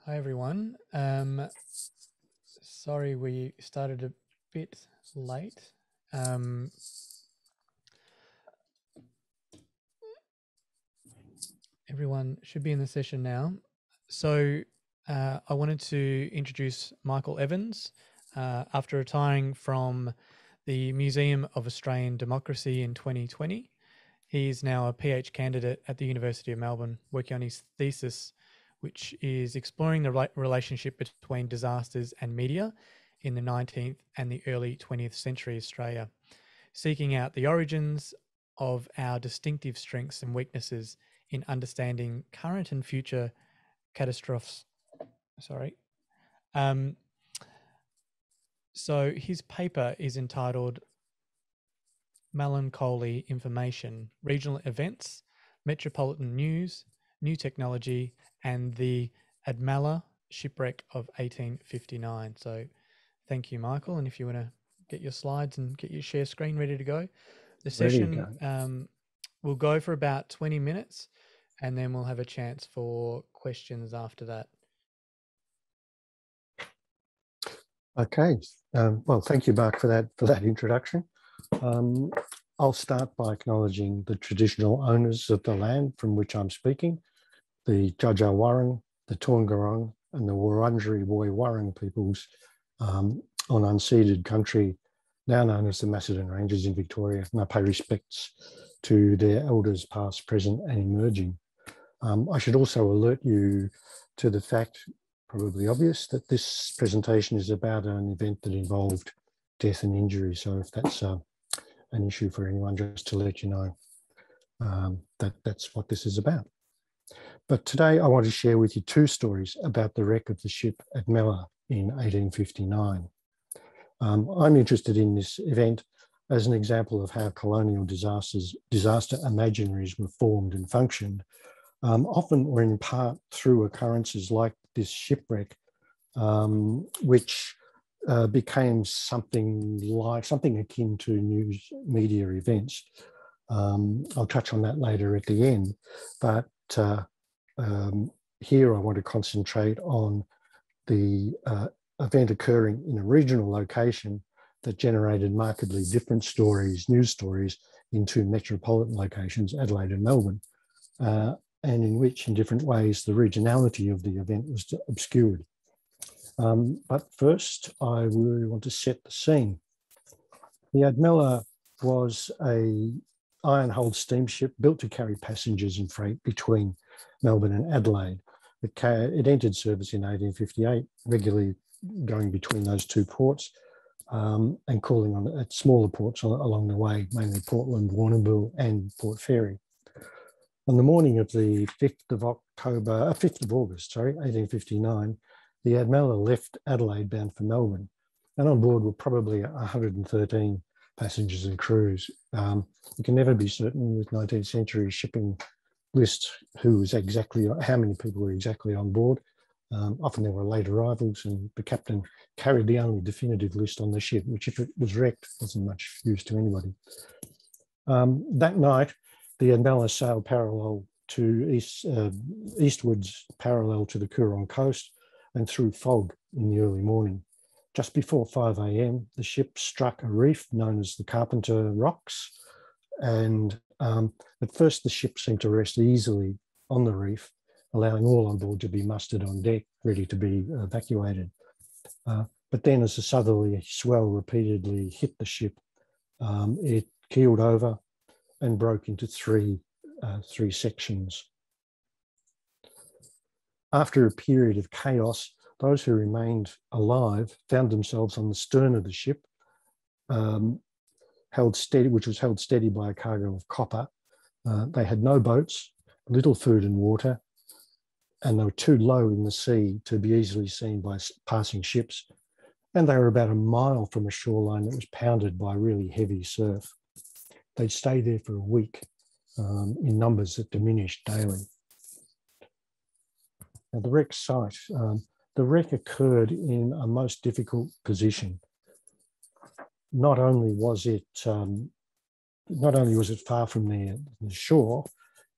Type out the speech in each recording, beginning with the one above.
Hi everyone. Sorry we started a bit late. Everyone should be in the session now. So I wanted to introduce Michael Evans. After retiring from the Museum of Australian Democracy in 2020, he's now a PhD candidate at the University of Melbourne, working on his thesis, which is exploring the relationship between disasters and media in the 19th and the early 20th century Australia, seeking out the origins of our distinctive strengths and weaknesses in understanding current and future catastrophes. So his paper is entitled Melancholy Information, Regional Events, Metropolitan News, New Technology, and the Admella shipwreck of 1859. So thank you, Michael. And if you want to get your slides and get your share screen ready to go. The session will go for about 20 minutes and then we'll have a chance for questions after that. Okay. Well, thank you, Mark, for that introduction. I'll start by acknowledging the traditional owners of the land from which I'm speaking, the Dja Wurrung, the Taungurung, and the Wurundjeri Woi-wurrung peoples on unceded country, now known as the Macedon Ranges in Victoria, and I pay respects to their elders past, present, and emerging. I should also alert you to the fact, probably obvious, that this presentation is about an event that involved death and injury. So if that's an issue for anyone, just to let you know that's what this is about. But today I want to share with you two stories about the wreck of the ship Admella in 1859. I'm interested in this event as an example of how colonial disaster imaginaries were formed and functioned, often or in part through occurrences like this shipwreck, which became something akin to news media events. I'll touch on that later at the end, but here I want to concentrate on the event occurring in a regional location that generated markedly different stories, news stories, in two metropolitan locations, Adelaide and Melbourne, and in which, in different ways, the regionality of the event was obscured. But first, I really want to set the scene. The Admella was an iron-hulled steamship built to carry passengers and freight between Melbourne and Adelaide. It entered service in 1858, regularly going between those two ports and calling on at smaller ports along the way, mainly Portland, Warrnambool and Port Fairy. On the morning of the 5th of August, 1859, the Admella left Adelaide bound for Melbourne, and on board were probably 113 passengers and crews. You can never be certain with 19th century shipping lists how many people were exactly on board. Often there were late arrivals, and the captain carried the only definitive list on the ship, which, if it was wrecked, wasn't much use to anybody. That night, the Admella sailed parallel to eastwards, parallel to the Coorong coast, and through fog in the early morning. Just before 5 a.m, the ship struck a reef known as the Carpenter Rocks, and at first the ship seemed to rest easily on the reef, allowing all on board to be mustered on deck, ready to be evacuated. But then, as the southerly swell repeatedly hit the ship, it keeled over and broke into three sections. After a period of chaos, those who remained alive found themselves on the stern of the ship, which was held steady by a cargo of copper. They had no boats, little food and water, and they were too low in the sea to be easily seen by passing ships. And they were about a mile from a shoreline that was pounded by really heavy surf. They'd stay there for a week in numbers that diminished daily. Now, the wreck site, the wreck occurred in a most difficult position. Not only was it far from the shore,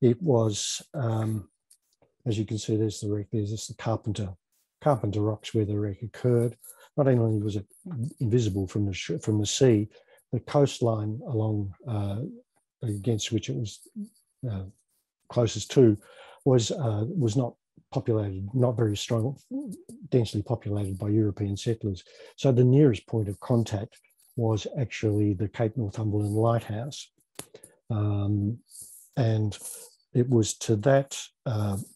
it was, as you can see, there's the wreck, there's the Carpenter Carpenter Rocks, where the wreck occurred. Not only was it invisible from the sea, the coastline along against which it was closest to was not populated, not very strong, densely populated by European settlers. So the nearest point of contact was actually the Cape Northumberland Lighthouse. And it was to that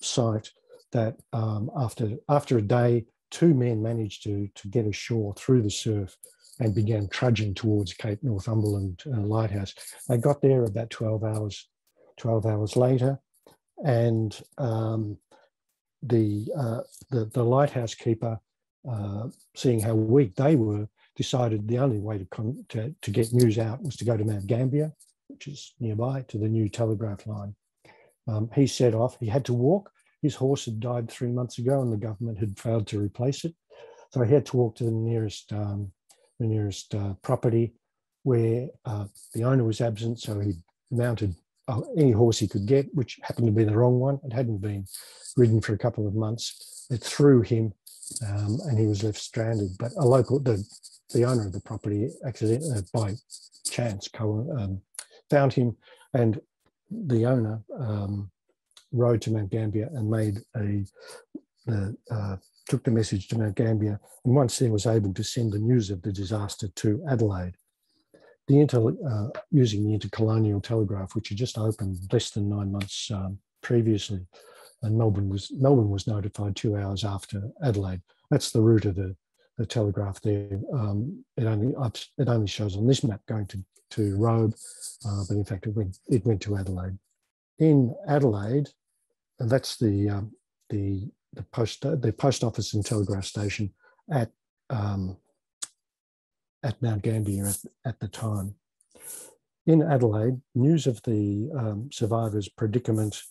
site that after a day, two men managed to get ashore through the surf and began trudging towards Cape Northumberland Lighthouse. They got there about 12 hours later, and the lighthouse keeper, seeing how weak they were, decided the only way to get news out was to go to Mount Gambier, which is nearby, to the new telegraph line. He set off. He had to walk. His horse had died 3 months ago, and the government had failed to replace it. So he had to walk to the nearest property, where the owner was absent. So he mounted any horse he could get, which happened to be the wrong one. It hadn't been ridden for a couple of months. It threw him, and he was left stranded. But the owner of the property, accidentally by chance, found him, and the owner rode to Mount Gambier and took the message to Mount Gambier, and once there was able to send the news of the disaster to Adelaide. Using the intercolonial telegraph, which had just opened less than 9 months previously, and Melbourne was notified 2 hours after Adelaide. That's the route of the telegraph there. It only shows on this map going to Robe, but in fact it went to Adelaide. In Adelaide, and that's the post office and telegraph station at Mount Gambier at the time. In Adelaide, news of the survivors' predicament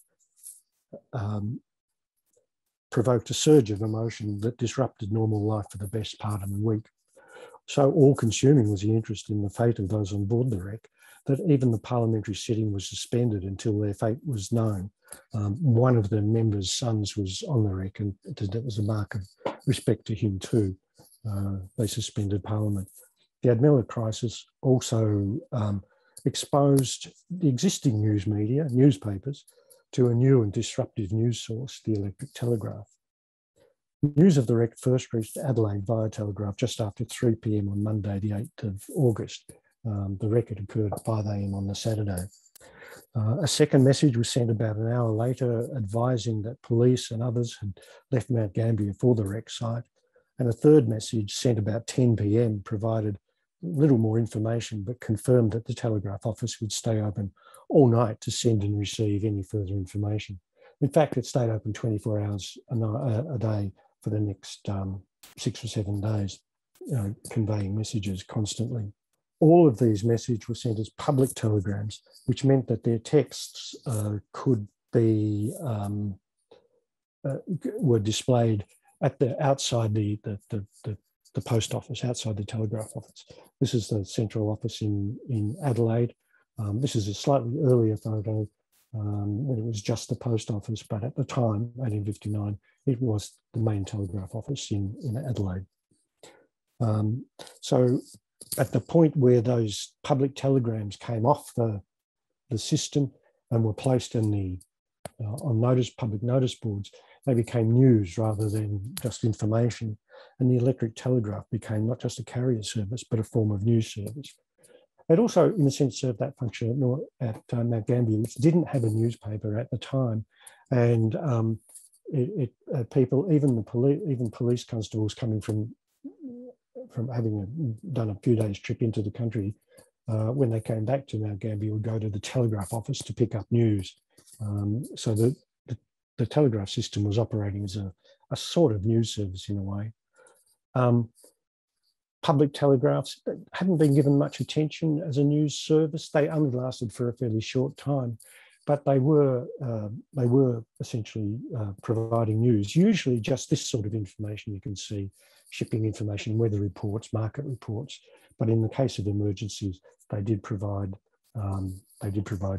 provoked a surge of emotion that disrupted normal life for the best part of the week. So all-consuming was the interest in the fate of those on board the wreck that even the parliamentary sitting was suspended until their fate was known. One of the members' sons was on the wreck, and that was a mark of respect to him too. They suspended Parliament. The Admella crisis also exposed the existing news media, newspapers, to a new and disruptive news source, the electric telegraph. News of the wreck first reached Adelaide via telegraph just after 3 p.m. on Monday, the 8th of August. The wreck had occurred at 5 a.m. on the Saturday. A second message was sent about an hour later, advising that police and others had left Mount Gambier for the wreck site. And a third message sent about 10 p.m. provided little more information, but confirmed that the telegraph office would stay open all night to send and receive any further information. In fact, it stayed open 24 hours a day for the next 6 or 7 days, conveying messages constantly. All of these messages were sent as public telegrams, which meant that their texts were displayed at outside the post office, outside the telegraph office. This is the central office in Adelaide. This is a slightly earlier photo when it was just the post office, but at the time, 1859, it was the main telegraph office in Adelaide. So at the point where those public telegrams came off the system and were placed in on public notice boards, they became news rather than just information. And the electric telegraph became not just a carrier service, but a form of news service. It also, in a sense, served that function at Mount Gambier, which didn't have a newspaper at the time, and people, even police constables coming from having done a few days trip into the country, when they came back to Mount Gambier, would go to the telegraph office to pick up news. So the telegraph system was operating as a sort of news service in a way. Public telegraphs hadn't been given much attention as a news service. They only lasted for a fairly short time, but they were essentially providing news, usually just this sort of information you can see: shipping information, weather reports, market reports. But in the case of emergencies, they did provide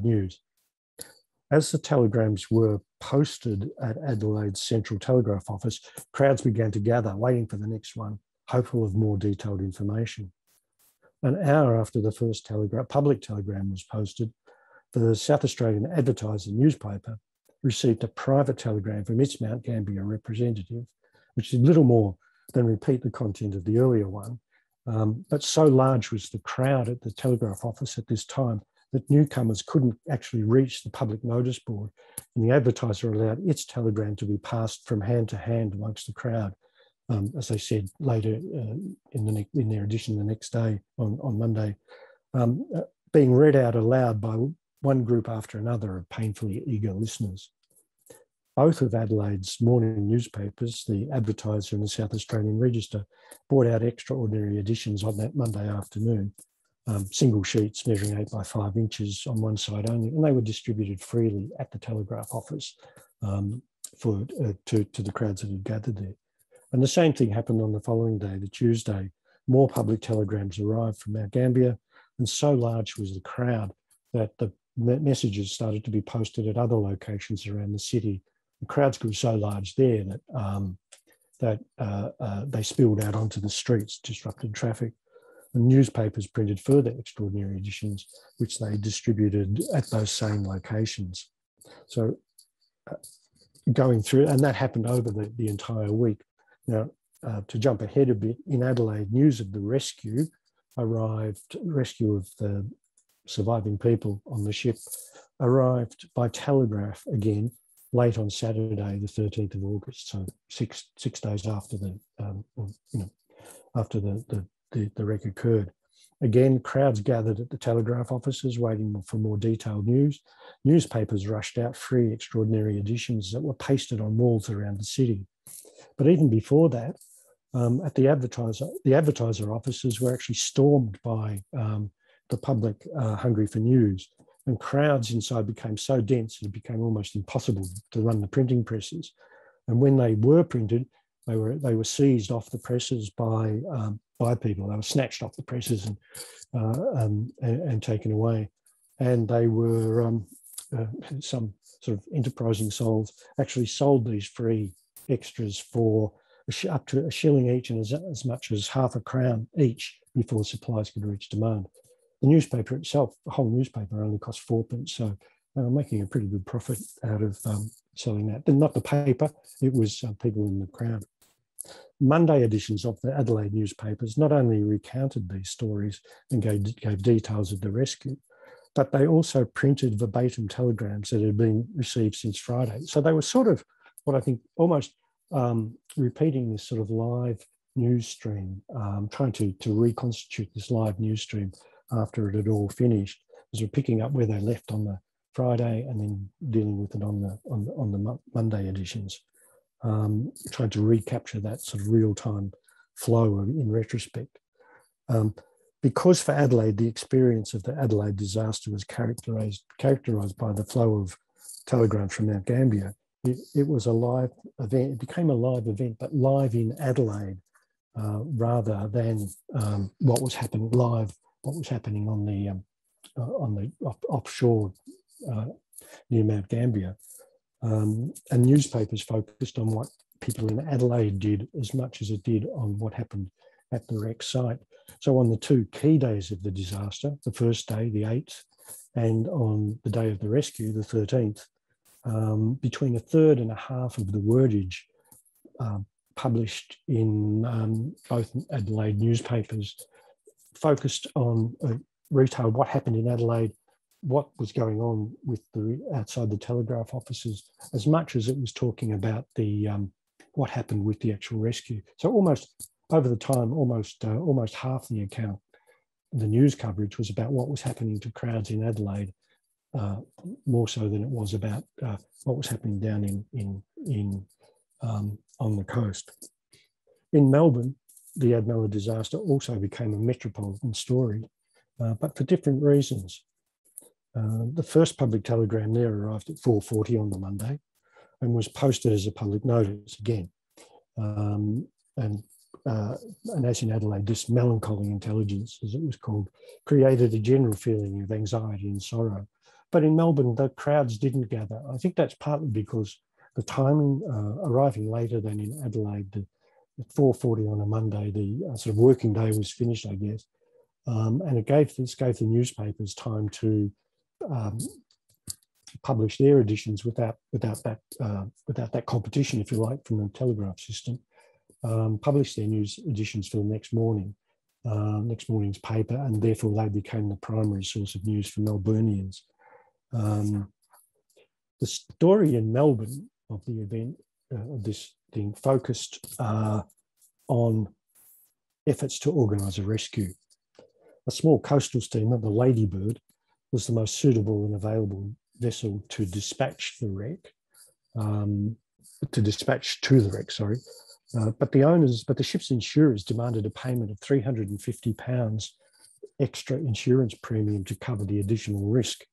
news. As the telegrams were posted at Adelaide's Central Telegraph Office, crowds began to gather, waiting for the next one, hopeful of more detailed information. An hour after the first public telegram was posted, the South Australian Advertiser newspaper received a private telegram from its Mount Gambier representative, which did little more than repeat the content of the earlier one. But so large was the crowd at the telegraph office at this time that newcomers couldn't actually reach the public notice board, and the Advertiser allowed its telegram to be passed from hand to hand amongst the crowd, as they said later in their edition the next day on Monday, being read out aloud by one group after another of painfully eager listeners. Both of Adelaide's morning newspapers, the Advertiser and the South Australian Register, brought out extraordinary editions on that Monday afternoon, single sheets measuring 8 by 5 inches on one side only, and they were distributed freely at the Telegraph Office to the crowds that had gathered there. And the same thing happened on the following day, the Tuesday. More public telegrams arrived from Mount Gambier, and so large was the crowd that the messages started to be posted at other locations around the city. The crowds grew so large there that they spilled out onto the streets, disrupted traffic. And newspapers printed further extraordinary editions, which they distributed at those same locations. So going through, and that happened over the entire week. Now, to jump ahead a bit, in Adelaide, news of the rescue of the surviving people on the ship arrived by telegraph again late on Saturday, the 13th of August, so six days after the wreck occurred. Again, crowds gathered at the telegraph offices waiting for more detailed news. Newspapers rushed out free extraordinary editions that were pasted on walls around the city. But even before that, at the Advertiser offices were actually stormed by the public hungry for news, and crowds inside became so dense that it became almost impossible to run the printing presses. And when they were printed, they were seized off the presses by people. They were snatched off the presses and taken away. And they were some sort of enterprising souls actually sold these free extras for up to a shilling each and as much as half a crown each before supplies could reach demand. The newspaper itself, the whole newspaper, only cost 4p, so they were making a pretty good profit out of selling that. And not the paper, it was people in the crowd. Monday editions of the Adelaide newspapers not only recounted these stories and gave details of the rescue, but they also printed verbatim telegrams that had been received since Friday. So they were sort of, what I think, almost repeating this sort of live news stream, trying to reconstitute this live news stream after it had all finished, as we're picking up where they left on the Friday and then dealing with it on the Monday editions, trying to recapture that sort of real-time flow in retrospect. Because for Adelaide, the experience of the Adelaide disaster was characterised by the flow of telegrams from Mount Gambier, it was a live event. It became a live event, but live in Adelaide rather than what was happening on the offshore near Mount Gambier. And newspapers focused on what people in Adelaide did as much as it did on what happened at the wreck site. So on the two key days of the disaster, the first day, the 8th, and on the day of the rescue, the 13th, between a third and a half of the wordage published in both Adelaide newspapers focused on retailed what happened in Adelaide, what was going on with outside the telegraph offices, as much as it was talking about the what happened with the actual rescue. So almost over the time, almost half the account, the news coverage was about what was happening to crowds in Adelaide, more so than it was about what was happening down on the coast. In Melbourne, the Admella disaster also became a metropolitan story, but for different reasons. The first public telegram there arrived at 4:40 on the Monday and was posted as a public notice again. And as in Adelaide, this melancholy intelligence, as it was called, created a general feeling of anxiety and sorrow But in Melbourne, the crowds didn't gather. I think that's partly because the timing, arriving later than in Adelaide, at 4:40 on a Monday, the sort of working day was finished, I guess. And this gave the newspapers time to publish their editions without that competition, if you like, from the telegraph system. Publish their news editions for the next morning, next morning's paper, and therefore they became the primary source of news for Melburnians. The story in Melbourne of the event, of this thing, focused on efforts to organise a rescue. A small coastal steamer, the Ladybird, was the most suitable and available vessel to dispatch the wreck, but the ship's insurers demanded a payment of £350 extra insurance premium to cover the additional risk.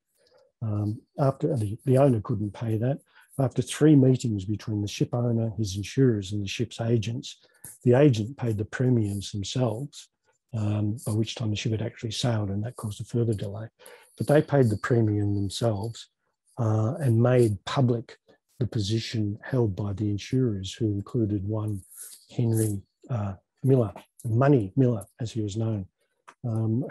After the owner couldn't pay that, after 3 meetings between the ship owner, his insurers, and the ship's agents, the agent paid the premiums themselves, by which time the ship had actually sailed, and that caused a further delay. But they paid the premium themselves and made public the position held by the insurers, who included one Henry Miller, Money Miller, as he was known,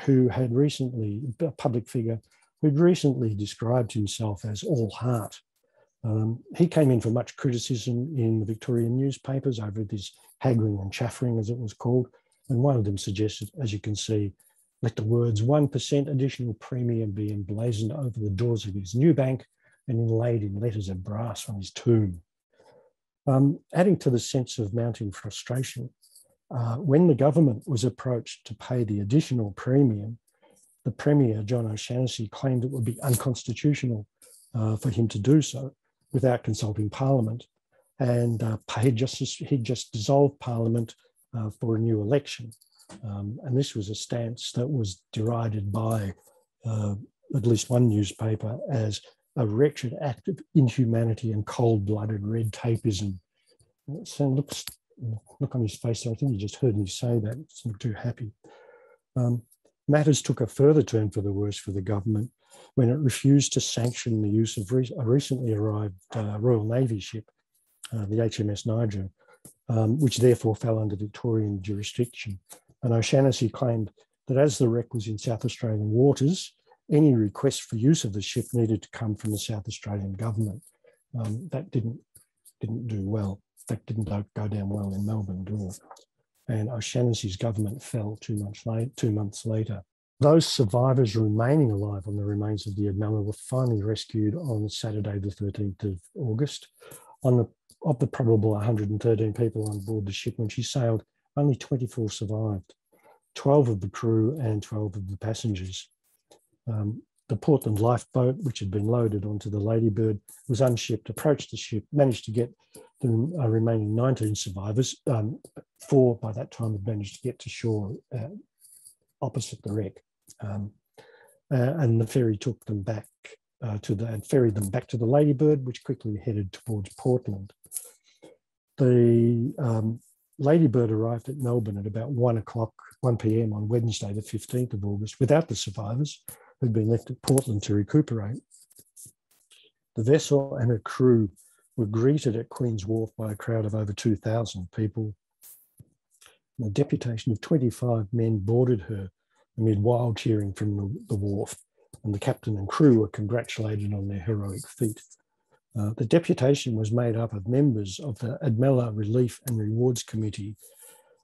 who had recently, a public figure, who'd recently described himself as all heart. He came in for much criticism in the Victorian newspapers over this haggling and chaffering, as it was called, and one of them suggested, as you can see, let the words 1% additional premium be emblazoned over the doors of his new bank and inlaid in letters of brass on his tomb. Adding to the sense of mounting frustration, when the government was approached to pay the additional premium, the Premier, John O'Shannessy, claimed it would be unconstitutional for him to do so without consulting Parliament, and he'd just dissolved Parliament for a new election. And this was a stance that was derided by at least one newspaper as a wretched act of inhumanity and cold-blooded red tapeism. So look on his face there. I think he just heard me say that. It's not too happy. Matters took a further turn for the worse for the government when it refused to sanction the use of a recently arrived Royal Navy ship, the HMS Niger, which therefore fell under Victorian jurisdiction. And O'Shannessy claimed that as the wreck was in South Australian waters, any request for use of the ship needed to come from the South Australian government. That didn't do well. That didn't go down well in Melbourne at all. And O'Shannessy's government fell 2 months later. Those survivors remaining alive on the remains of the Admella were finally rescued on Saturday, the 13th of August. Of the probable 113 people on board the ship when she sailed, only 24 survived, 12 of the crew and 12 of the passengers. The Portland lifeboat, which had been loaded onto the Ladybird, was unshipped, approached the ship, managed to get the remaining 19 survivors. 4 by that time had managed to get to shore opposite the wreck. And the ferry took them back ferried them back to the Ladybird, which quickly headed towards Portland. The Ladybird arrived at Melbourne at about 1 p.m. on Wednesday, the 15th of August, without the survivors who'd been left at Portland to recuperate. The vessel and her crew were greeted at Queen's Wharf by a crowd of over 2,000 people. A deputation of 25 men boarded her amid wild cheering from the wharf, and the captain and crew were congratulated on their heroic feat. The deputation was made up of members of the Admella Relief and Rewards Committee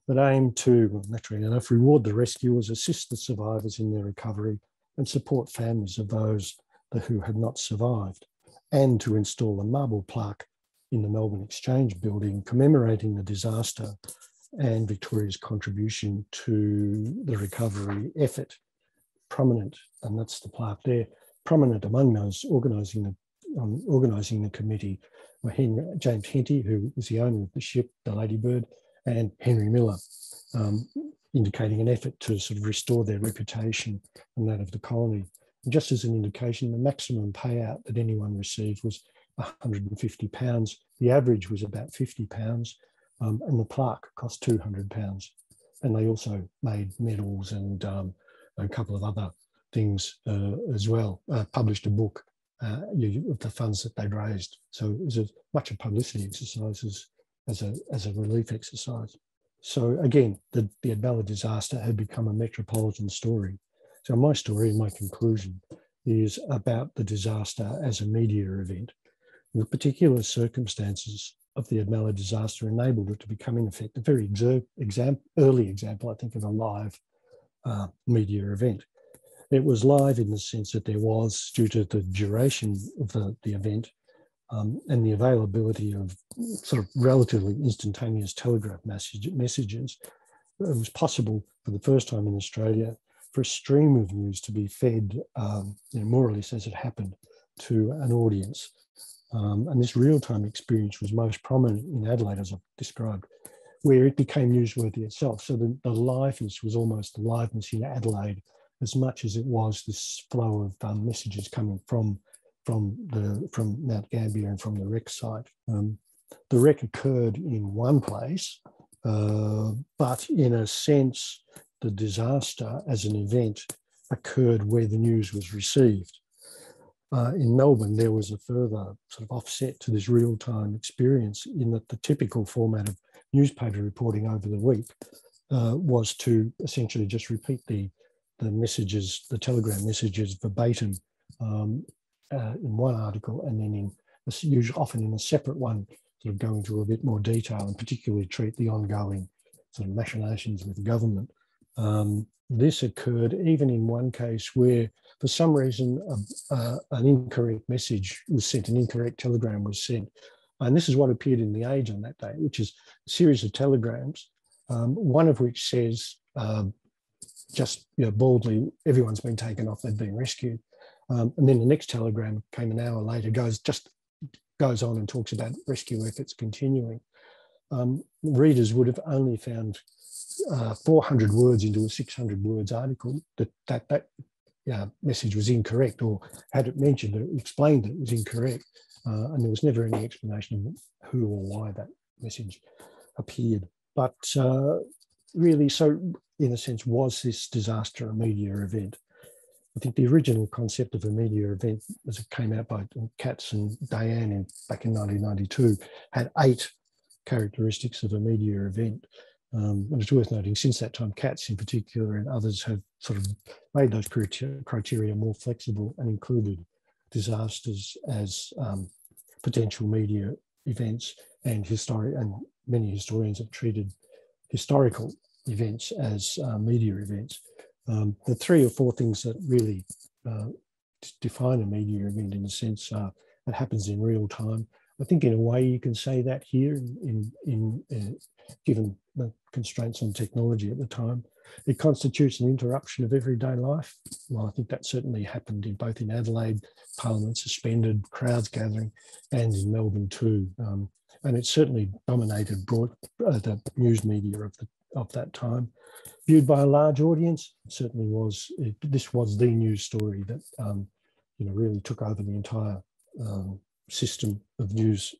that aimed to, naturally enough, reward the rescuers, assist the survivors in their recovery, and support families of those who had not survived, and to install a marble plaque in the Melbourne Exchange building commemorating the disaster and Victoria's contribution to the recovery effort. Prominent, and that's the plaque there, prominent among those organising the committee were James Henty, who was the owner of the ship, the Ladybird, and Henry Miller, indicating an effort to sort of restore their reputation and that of the colony. And just as an indication, the maximum payout that anyone received was £150. The average was about £50, and the plaque cost £200. And they also made medals and a couple of other things as well, published a book of the funds that they'd raised. So it was as much a publicity exercise as a relief exercise. So again, the Admella disaster had become a metropolitan story. So my story, my conclusion, is about the disaster as a media event. The particular circumstances of the Admella disaster enabled it to become, in effect, a very early example, I think, of a live media event. It was live in the sense that there was, due to the duration of the event and the availability of sort of relatively instantaneous telegraph messages, it was possible for the first time in Australia for a stream of news to be fed more or less as it happened to an audience. And this real-time experience was most prominent in Adelaide, as I've described, where it became newsworthy itself. So the liveness was almost the liveness in Adelaide as much as it was this flow of messages coming from Mount Gambier and from the wreck site. The wreck occurred in one place, but in a sense, the disaster as an event occurred where the news was received. In Melbourne, there was a further sort of offset to this real-time experience in that the typical format of newspaper reporting over the week was to essentially just repeat the messages, the telegram messages verbatim in one article, and then often in a separate one, sort of go into a bit more detail and particularly treat the ongoing sort of machinations with government. This occurred even in one case where, for some reason, an incorrect message was sent, an incorrect telegram was sent. And this is what appeared in The Age on that day, which is a series of telegrams, one of which says, just baldly, everyone's been taken off, they've been rescued. And then the next telegram came an hour later, goes on and talks about rescue efforts continuing. Readers would have only found 400 words into a 600 words article that message was incorrect, or had it mentioned or explained that it was incorrect. And there was never any explanation of who or why that message appeared. But really, so in a sense, was this disaster a media event? I think the original concept of a media event, as it came out by Katz and Diane back in 1992, had 8 characteristics of a media event. And it's worth noting, since that time, Katz in particular and others have sort of made those criteria more flexible and included disasters as potential media events, and many historians have treated historical events as media events. The 3 or 4 things that really define a media event, in a sense, that happens in real time. I think in a way you can say that here, given the constraints on technology at the time. It constitutes an interruption of everyday life. Well, I think that certainly happened both in Adelaide, Parliament suspended, crowds gathering, and in Melbourne too. And it certainly dominated the news media of that time. Viewed by a large audience, certainly was. This was the news story that really took over the entire system of news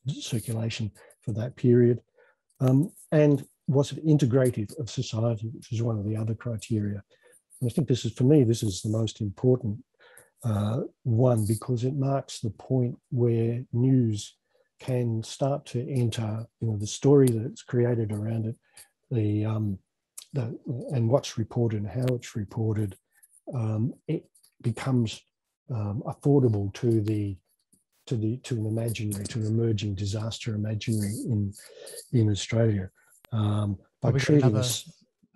circulation for that period. And was it integrative of society, which is one of the other criteria. And I think this is the most important one, because it marks the point where news can start to enter, the story that's created around it, and what's reported and how it's reported. It becomes affordable to an emerging disaster imaginary in Australia. By treating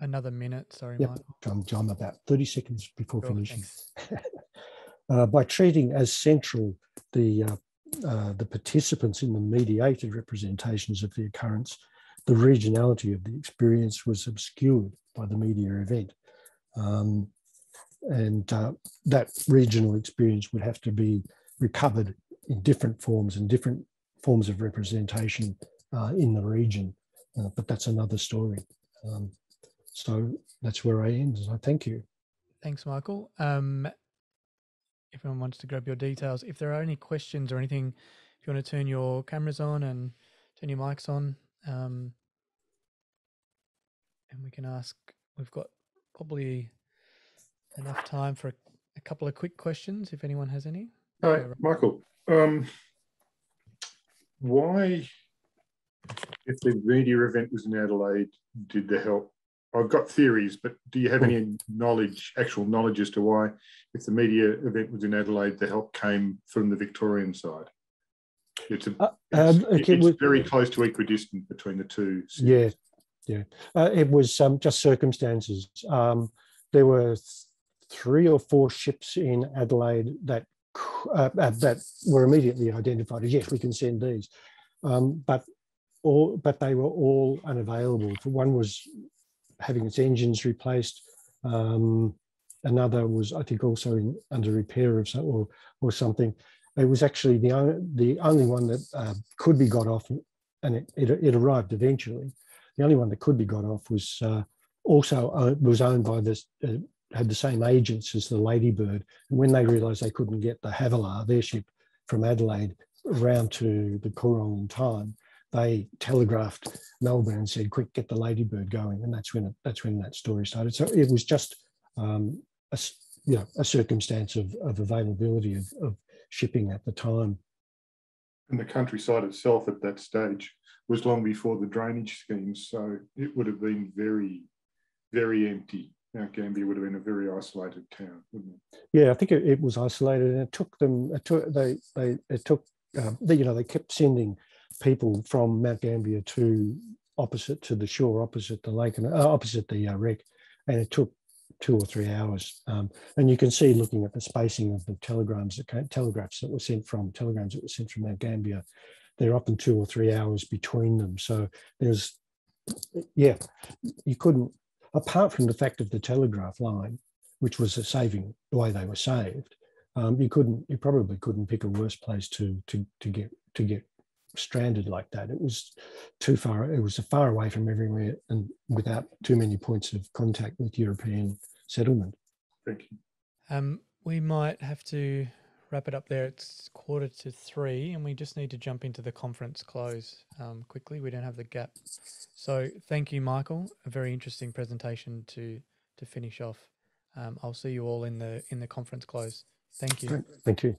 another minute, sorry, yep, Michael. I'm about 30 seconds before finishing. By treating as central the participants in the mediated representations of the occurrence, the regionality of the experience was obscured by the media event. And that regional experience would have to be recovered in different forms and different forms of representation in the region. But that's another story. So that's where I end. So thank you. Thanks, Michael. If anyone wants to grab your details, if there are any questions or anything, if you want to turn your cameras on and turn your mics on, and we can ask. We've got probably enough time for a couple of quick questions if anyone has any. Hi, Michael. Why, if the media event was in Adelaide, did the help? I've got theories, but do you have any actual knowledge as to why, if the media event was in Adelaide, the help came from the Victorian side? It's very close to equidistant between the two cities. It was just circumstances. There were 3 or 4 ships in Adelaide that were immediately identified as, yes, we can send these, but they were all unavailable. One was having its engines replaced. Another was, I think, also under repair or something. It was actually the only one that could be got off, and it arrived eventually. The only one that could be got off was was owned by this, had the same agents as the Ladybird. And when they realised they couldn't get the Havilah, their ship, from Adelaide around to the Coorong in time, they telegraphed Melbourne and said, "Quick, get the Ladybird going." And that's when that story started. So it was just a circumstance of availability of shipping at the time. And the countryside itself at that stage was long before the drainage schemes, so it would have been very, very empty. Mount Gambier would have been a very isolated town, wouldn't it? Yeah, I think it was isolated, and they kept sending people from Mount Gambier opposite to the shore, opposite the lake, and opposite the wreck, and it took 2 or 3 hours. And you can see, looking at the spacing of the telegrams that were sent from Mount Gambier, they're often 2 or 3 hours between them. So you couldn't, apart from the fact of the telegraph line, which was the way they were saved, you probably couldn't pick a worse place to get stranded like that. It was too far. It was far away from everywhere and without too many points of contact with European settlement. Thank you. We might have to wrap it up there. It's 2:45, and we just need to jump into the conference close quickly. We don't have the gap. So thank you, Michael. A very interesting presentation to finish off. I'll see you all in the conference close. Thank you. Thank you.